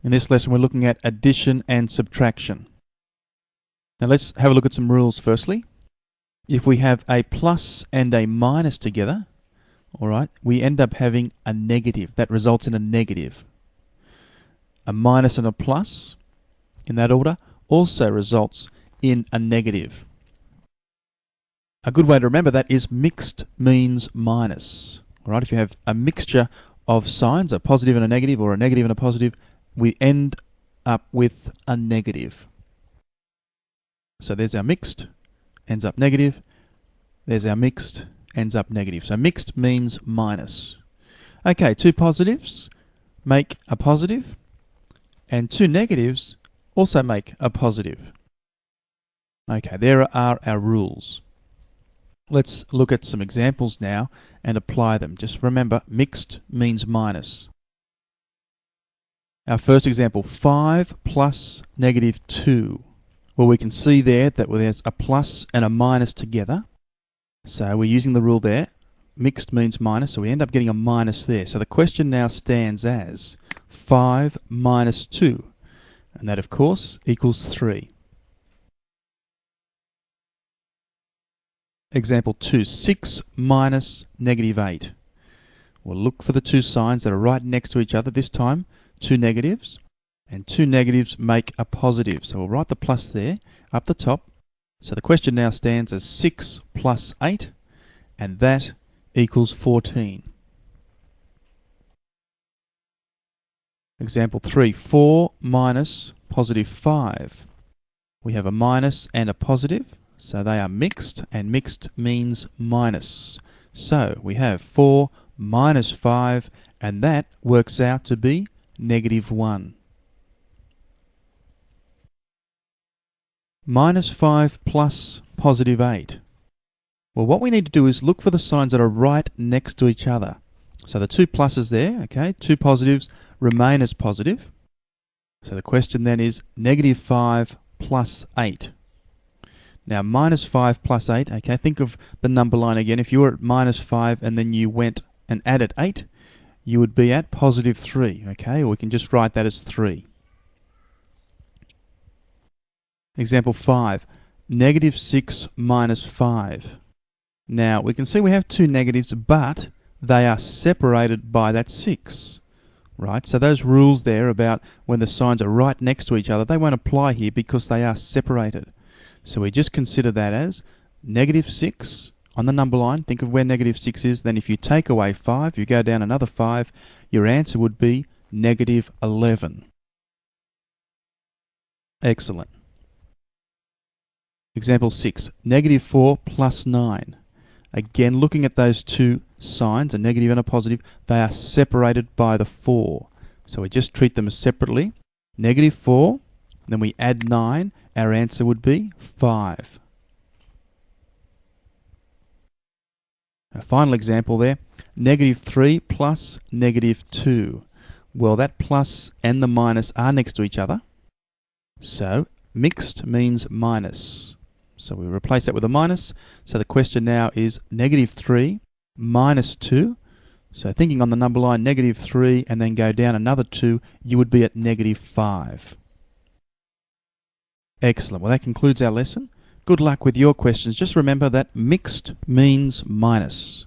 In this lesson we're looking at addition and subtraction. Now let's have a look at some rules firstly. If we have a plus and a minus together, alright, we end up having a negative. That results in a negative. A minus and a plus, in that order, also results in a negative. A good way to remember that is mixed means minus. Alright, if you have a mixture of signs, a positive and a negative, or a negative and a positive, we end up with a negative. So there's our mixed, ends up negative. There's our mixed, ends up negative. So mixed means minus. Okay, two positives make a positive, and two negatives also make a positive. Okay, there are our rules. Let's look at some examples now and apply them. Just remember, mixed means minus. Our first example, 5 plus negative 2. Well, we can see there that there's a plus and a minus together. So we're using the rule there. Mixed means minus, so we end up getting a minus there. So the question now stands as 5 minus 2. And that, of course, equals 3. Example 2, 6 minus negative 8. We'll look for the two signs that are right next to each other. This time, two negatives, and two negatives make a positive. So we'll write the plus there, up the top. So the question now stands as 6 plus 8, and that equals 14. Example 3, 4 minus positive 5. We have a minus and a positive, so they are mixed, and mixed means minus. So we have 4 minus 5, and that works out to be negative 1. Minus 5 plus positive 8. Well, what we need to do is look for the signs that are right next to each other. So the two pluses there, okay, two positives remain as positive. So the question then is negative 5 plus 8. Now minus 5 plus 8, okay, think of the number line again. If you were at minus 5 and then you went and added 8, you would be at positive 3, okay, or we can just write that as 3. Example 5, negative 6 minus 5. Now we can see we have two negatives, but they are separated by that 6, right? So those rules there about when the signs are right next to each other, they won't apply here because they are separated. So we just consider that as negative 6 on the number line. Think of where negative 6 is. Then if you take away 5, you go down another 5, your answer would be negative 11. Excellent. Example 6, negative 4 plus 9. Again, looking at those two signs, a negative and a positive, they are separated by the 4. So we just treat them separately. Negative 4, then we add 9, our answer would be 5. A final example there, negative 3 plus negative 2. Well, that plus and the minus are next to each other. So mixed means minus. So we replace that with a minus. So the question now is negative 3 minus 2. So thinking on the number line, negative 3 and then go down another 2, you would be at negative 5. Excellent. Well, that concludes our lesson. Good luck with your questions. Just remember that mixed means minus.